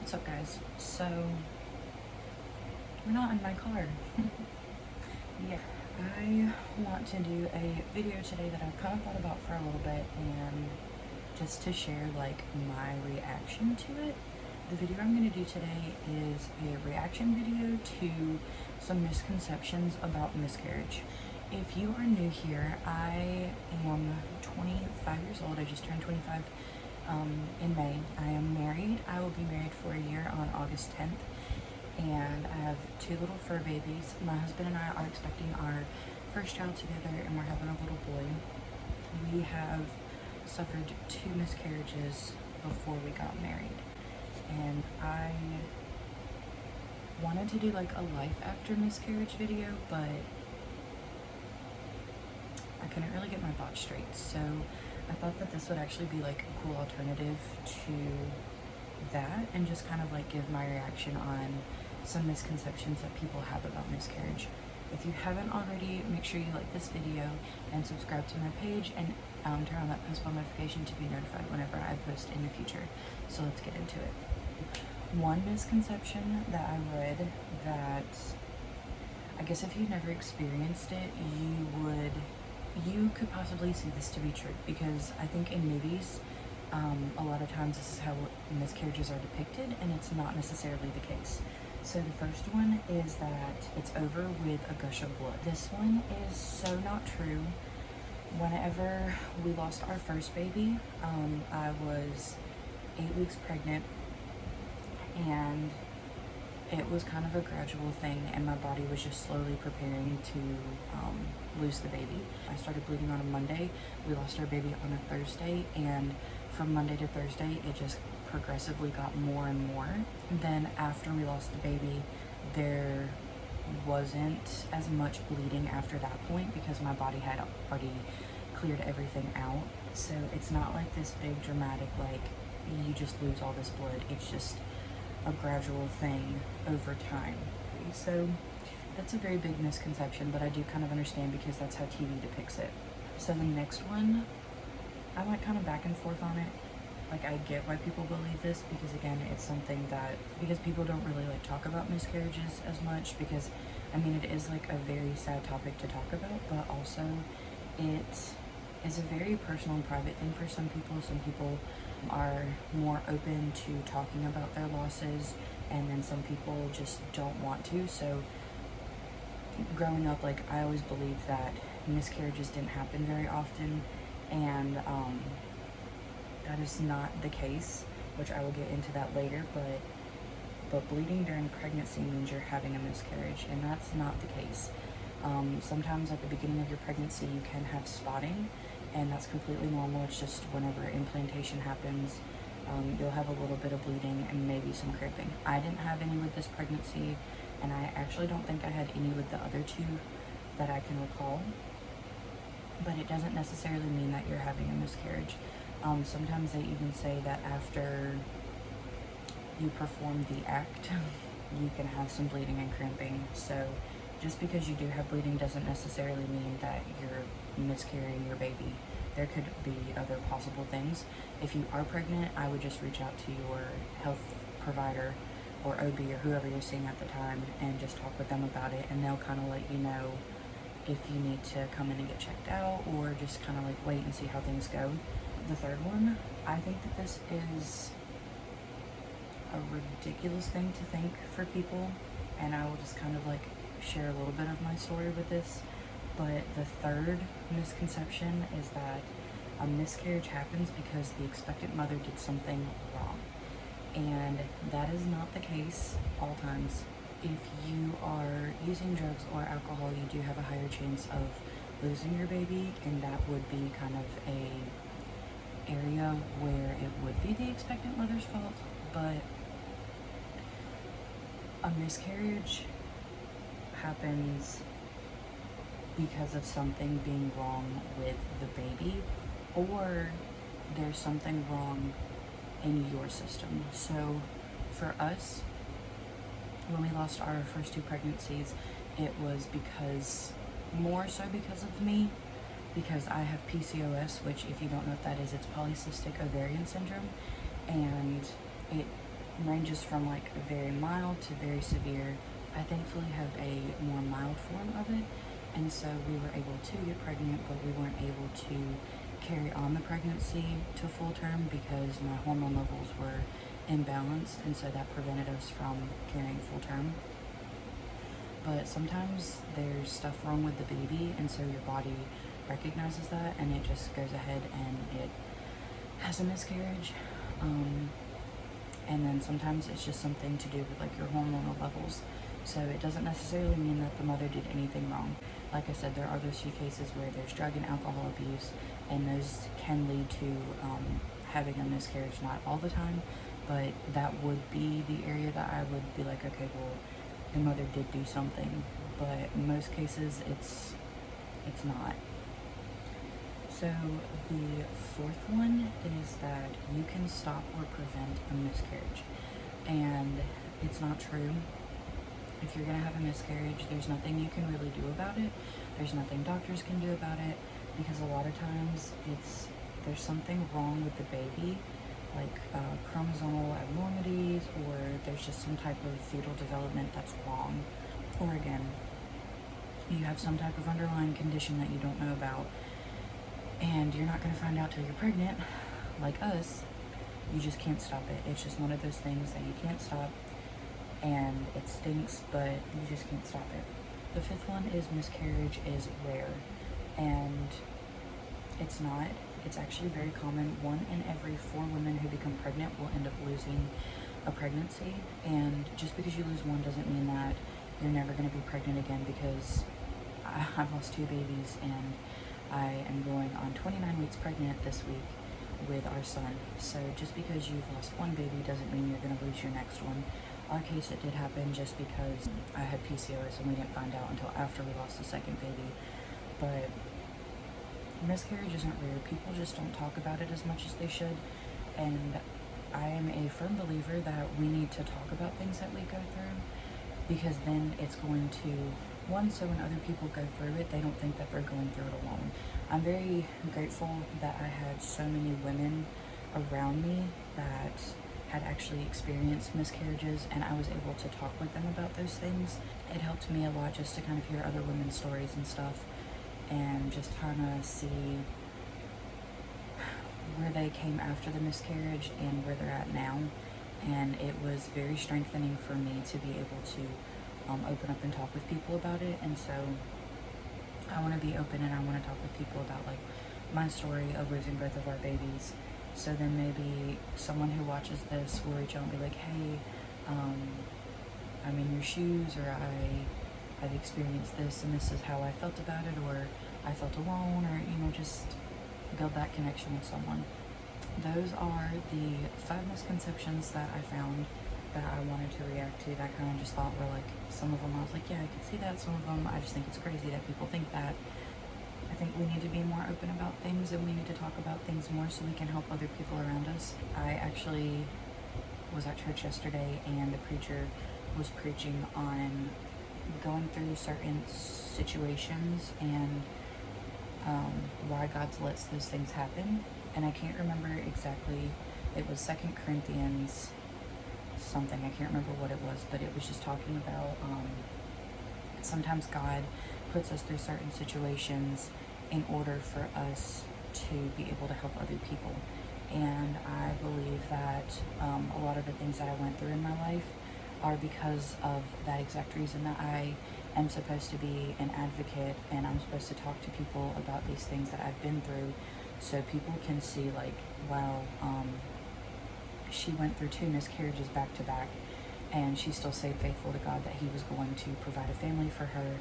What's up, guys? So, we're not in my car. Yeah, I want to do a video today that I've kind of thought about for a little bit, and just to share like my reaction to it. The video I'm going to do today is a reaction video to some misconceptions about miscarriage. If you are new here, I am 25 years old. I just turned 25 in May. I am married. I will be married for a year on August 10th. And I have two little fur babies. My husband and I are expecting our first child together, and we're having a little boy. We have suffered 2 miscarriages before we got married. And I wanted to do like a life after miscarriage video, but I couldn't really get my thoughts straight. So I thought that this would actually be like a cool alternative to that, and just kind of like give my reaction on some misconceptions that people have about miscarriage. If you haven't already, make sure you like this video and subscribe to my page, and turn on that post bell notification to be notified whenever I post in the future. So let's get into it. One misconception that I read, that I guess if you've never experienced it, you could possibly see this to be true, because I think in movies, a lot of times this is how miscarriages are depicted, and it's not necessarily the case. So the first one is that it's over with a gush of blood. This one is so not true. Whenever we lost our first baby, I was 8 weeks pregnant, and it was kind of a gradual thing, and my body was just slowly preparing to lose the baby. I started bleeding on a Monday. We lost our baby on a Thursday, and from Monday to Thursday, it just progressively got more and more. And then after we lost the baby, there wasn't as much bleeding after that point, because my body had already cleared everything out. So it's not like this big dramatic, like, you just lose all this blood. It's just a gradual thing over time. So that's a very big misconception, but I do kind of understand, because that's how TV depicts it. So the next one, I'm like kind of back and forth on it. Like, I get why people believe this, because again, it's something that, because people don't really like talk about miscarriages as much, because I mean, it is like a very sad topic to talk about, but also it is a very personal and private thing for some people. Some people are more open to talking about their losses, and then some people just don't want to. So growing up, like, I always believed that miscarriages didn't happen very often, and that is not the case, which I will get into that later. But bleeding during pregnancy means you're having a miscarriage, and that's not the case. Sometimes at the beginning of your pregnancy you can have spotting, and that's completely normal. It's just whenever implantation happens, you'll have a little bit of bleeding and maybe some cramping. I didn't have any with this pregnancy, and I actually don't think I had any with the other 2 that I can recall. But it doesn't necessarily mean that you're having a miscarriage. Sometimes they even say that after you perform the act, you can have some bleeding and cramping. So just because you do have bleeding doesn't necessarily mean that you're miscarrying your baby. There could be other possible things. If you are pregnant, I would just reach out to your health provider or OB or whoever you're seeing at the time, and just talk with them about it, and they'll kind of let you know if you need to come in and get checked out, or just kind of like wait and see how things go. The third one, I think that this is a ridiculous thing to think for people, and I will just kind of like share a little bit of my story with this. But the third misconception is that a miscarriage happens because the expectant mother did something wrong, and that is not the case all times. If you are using drugs or alcohol, you do have a higher chance of losing your baby, and that would be kind of a area where it would be the expectant mother's fault. But a miscarriage happens because of something being wrong with the baby, or there's something wrong in your system. So for us, when we lost our first 2 pregnancies, it was more so because of me, because I have PCOS, which, if you don't know what that is, it's polycystic ovarian syndrome, and it ranges from like very mild to very severe. I thankfully have a more mild form of it, and so we were able to get pregnant, but we weren't able to carry on the pregnancy to full term because my hormone levels were imbalanced, and so that prevented us from carrying full term. But sometimes there's stuff wrong with the baby, and so your body recognizes that, and it just goes ahead and it has a miscarriage. And then sometimes it's just something to do with like your hormonal levels. So it doesn't necessarily mean that the mother did anything wrong. Like I said, there are those few cases where there's drug and alcohol abuse, and those can lead to having a miscarriage. Not all the time, but that would be the area that I would be like, okay, well, the mother did do something. But in most cases, it's not. So the fourth one is that you can stop or prevent a miscarriage. And it's not true. If you're going to have a miscarriage, there's nothing you can really do about it. There's nothing doctors can do about it, because a lot of times there's something wrong with the baby, like chromosomal abnormalities, or there's just some type of fetal development that's wrong. Or again, you have some type of underlying condition that you don't know about, and you're not going to find out till you're pregnant, like us. You just can't stop it. It's just one of those things that you can't stop, and it stinks, but you just can't stop it. The fifth one is miscarriage is rare, and it's not. It's actually very common. 1 in every 4 women who become pregnant will end up losing a pregnancy, and just because you lose one doesn't mean that you're never going to be pregnant again, because I've lost 2 babies, and I am going on 29 weeks pregnant this week with our son. So just because you've lost one baby doesn't mean you're going to lose your next one. Our case, it did happen just because I had PCOS, and we didn't find out until after we lost the second baby. But miscarriage isn't rare. People just don't talk about it as much as they should. And I am a firm believer that we need to talk about things that we go through, because then it's going to, one, so when other people go through it, they don't think that they're going through it alone. I'm very grateful that I had so many women around me that had actually experienced miscarriages, and I was able to talk with them about those things. It helped me a lot just to kind of hear other women's stories and stuff, and just kind of see where they came after the miscarriage and where they're at now. And it was very strengthening for me to be able to open up and talk with people about it. And so I want to be open, and I want to talk with people about like my story of losing both of our babies. So then maybe someone who watches this will reach out and be like, hey, I'm in your shoes, or I've experienced this, and this is how I felt about it, or I felt alone, or, you know, just build that connection with someone. Those are the 5 misconceptions that I found that I wanted to react to, that kind of just thought were like, some of them I was like, yeah, I could see that. Some of them I just think it's crazy that people think that. I think we need to be more open about things, and we need to talk about things more so we can help other people around us. I actually was at church yesterday, and the preacher was preaching on going through certain situations and why God lets those things happen. And I can't remember exactly. It was 2 Corinthians something. I can't remember what it was, but it was just talking about sometimes God puts us through certain situations in order for us to be able to help other people. And I believe that a lot of the things that I went through in my life are because of that exact reason, that I am supposed to be an advocate, and I'm supposed to talk to people about these things that I've been through, so people can see like, wow, she went through 2 miscarriages back to back, and she still stayed faithful to God, that He was going to provide a family for her,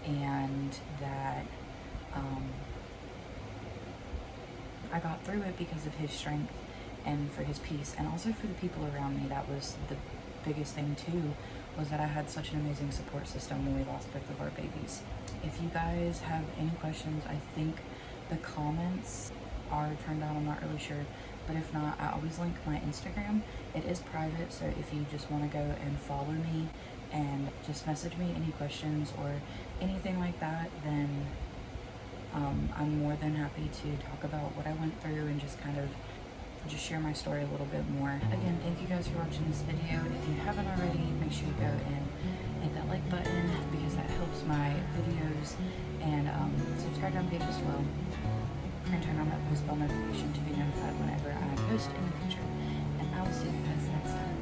and that I got through it because of His strength and for His peace, and also for the people around me. That was the biggest thing too, was that I had such an amazing support system when we lost both of our babies. If you guys have any questions, I think the comments are turned on, I'm not really sure, but if not, I always link my Instagram. It is private, so if you just want to go and follow me and just message me any questions or anything like that, then I'm more than happy to talk about what I went through and just kind of just share my story a little bit more. Again, thank you guys for watching this video. If you haven't already, make sure you go and hit that like button because that helps my videos, and subscribe down page as well, and turn on that post bell notification to be notified whenever I post in the future. And I will see you guys next time.